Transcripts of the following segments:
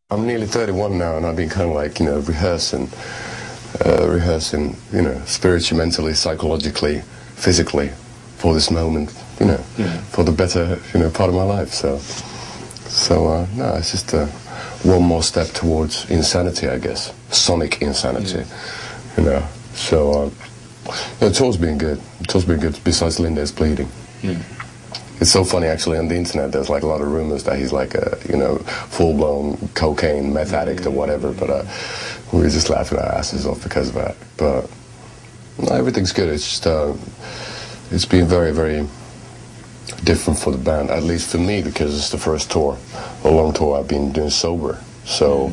I'm nearly 31 now, and I've been kind of like, rehearsing, spiritually, mentally, psychologically, physically, for this moment, for the better, part of my life. No, it's just one more step towards insanity, I guess, sonic insanity, So, the tour's been good. The tour's been good. Besides Linde's bleeding. It's so funny, actually, on the internet, there's like a lot of rumors that he's like a, full-blown cocaine, meth addict or whatever, but we were just laughing our asses off because of that. But no, everything's good. It's just, it's been very, very different for the band, at least for me, because it's the first tour, a long tour I've been doing sober. So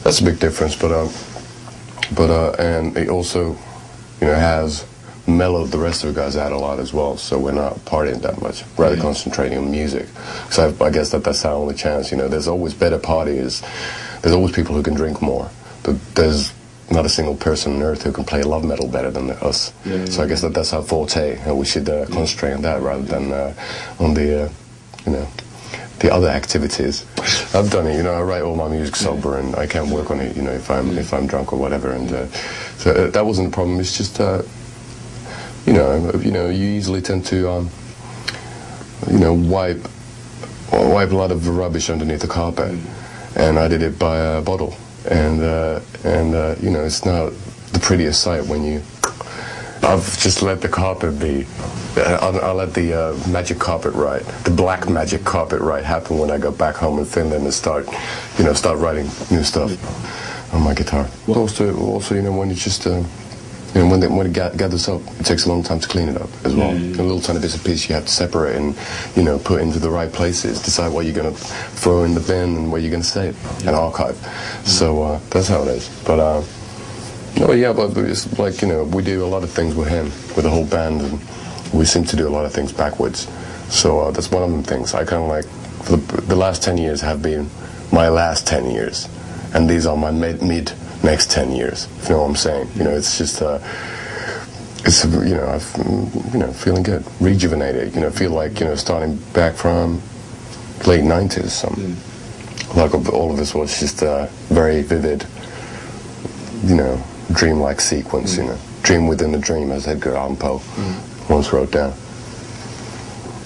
that's a big difference, and it also, has mellowed the rest of the guys out a lot as well, so we're not partying that much, rather concentrating on music. So I guess that's our only chance. There's always better parties, there's always people who can drink more, but there's not a single person on earth who can play love metal better than us. So I guess that's our forte, and we should concentrate on that rather than on the the other activities. I've done it, I write all my music sober, and I can't work on it, if I'm drunk or whatever, and so that wasn't a problem. It's just you easily tend to, wipe a lot of rubbish underneath the carpet, and I did it by a bottle, and it's not the prettiest sight when I've just let the carpet be. I let the magic carpet ride, the black magic carpet ride happen when I got back home in Finland and start writing new stuff on my guitar. Also, when you just when it gathers up, it takes a long time to clean it up as well. A little tiny bits of piece you have to separate and, put into the right places, decide what you're going to throw in the bin and where you're going to save and archive. So that's how it is. But, but it's like, we do a lot of things with him, with the whole band, and we seem to do a lot of things backwards. So that's one of them things. I kind of like, for the last 10 years have been my last 10 years, and these are my mid next 10 years, if you know what I'm saying. It's just, I'm, feeling good, rejuvenated, feel like, starting back from late 90s, something. Like all of this was just a very vivid, dreamlike sequence, dream within a dream, as Edgar Allan Poe once wrote down.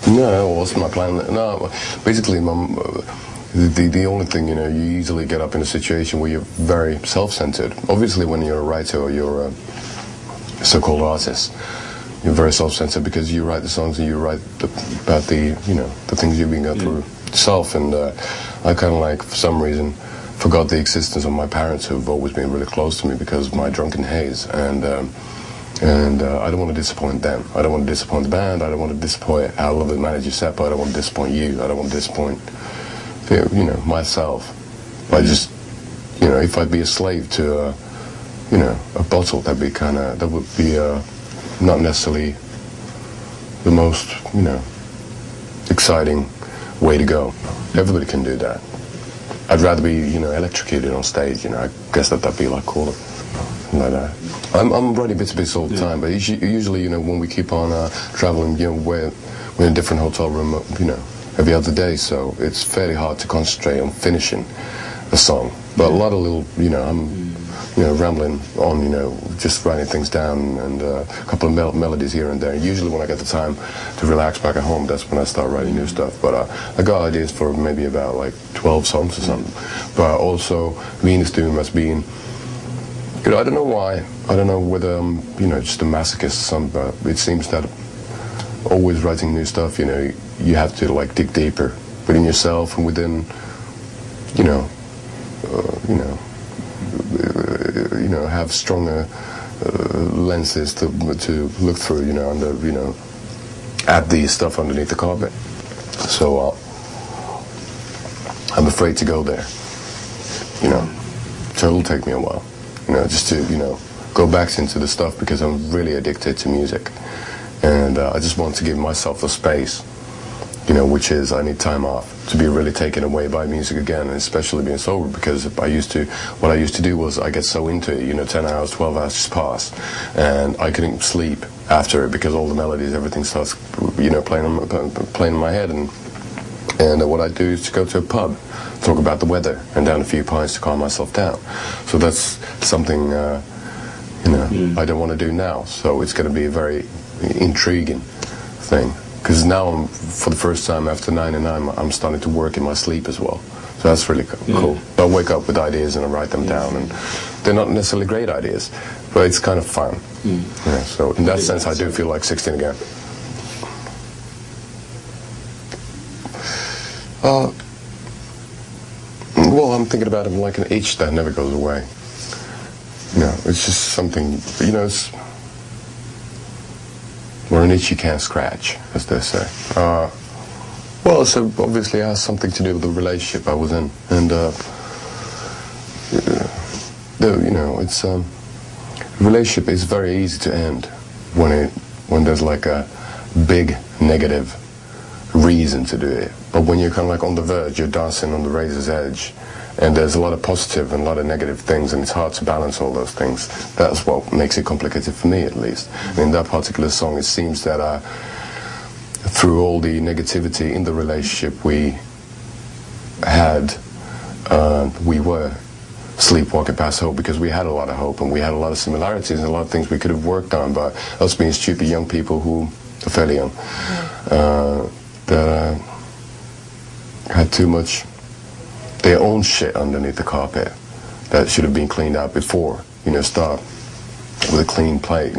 No, what's my plan? No, basically, the only thing, you easily get up in a situation where you're very self-centered. Obviously, when you're a writer or you're a so-called artist, you're very self-centered because you write the songs and you write about the things you've been going through yourself. And I kind of like, for some reason, forgot the existence of my parents, who've always been really close to me because of my drunken haze. And I don't want to disappoint them. I don't want to disappoint the band. I don't want to disappoint our lovely manager, Seppo. I don't want to disappoint you. I don't want to disappoint myself. I just, if I'd be a slave to, a bottle, that would be not necessarily the most, exciting way to go. Everybody can do that. I'd rather be, electrocuted on stage, I guess that'd be like cooler. Like that. I'm writing bits and pieces all the time, but usually, when we keep on traveling, we're in a different hotel room, every other day, so it's fairly hard to concentrate on finishing a song. But a lot of little, I'm, rambling on, just writing things down, and a couple of melodies here and there. Usually when I get the time to relax back at home, that's when I start writing new stuff. But I got ideas for maybe about like 12 songs or something. But also, Venus Doom has been, I don't know why. I don't know whether I'm, just a masochist or something, but it seems that always writing new stuff, you have to like dig deeper within yourself and within, have stronger lenses to look through, and add the stuff underneath the carpet. So I'm afraid to go there, So it'll take me a while, just to go back into the stuff, because I'm really addicted to music, and I just want to give myself the space, which is I need time off to be really taken away by music again, and especially being sober, because what I used to do was I get so into it, 10 hours, 12 hours just pass, and I couldn't sleep after it because all the melodies, everything starts, playing in my head, and And what I do is to go to a pub, talk about the weather, and down a few pints to calm myself down. So that's something, I don't want to do now. So it's going to be a very intriguing thing. Because now, for the first time after 99, I'm starting to work in my sleep as well. So that's really cool. I wake up with ideas and I write them down. And they're not necessarily great ideas, but it's kind of fun. Yeah, so in that sense, I do feel like 16 again. Well, I'm thinking about it like an itch that never goes away. It's just something, or an itch you can't scratch, as they say. Well, so obviously it has something to do with the relationship I was in, and it's relationship is very easy to end when there's like a big negative reason to do it. But when you're kind of like on the verge, you're dancing on the razor's edge, and there's a lot of positive and a lot of negative things, and it's hard to balance all those things. That's what makes it complicated for me, at least. In that particular song, it seems that through all the negativity in the relationship we had, we were sleepwalking past hope, because we had a lot of hope and we had a lot of similarities and a lot of things we could have worked on, but us being stupid young people who are fairly young, that had too much their own shit underneath the carpet that should have been cleaned out before. Start with a clean plate,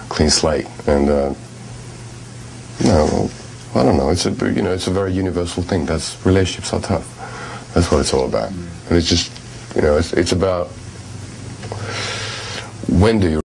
clean slate, and I don't know. It's a very universal thing. Relationships are tough. That's what it's all about. And it's just, it's about when do you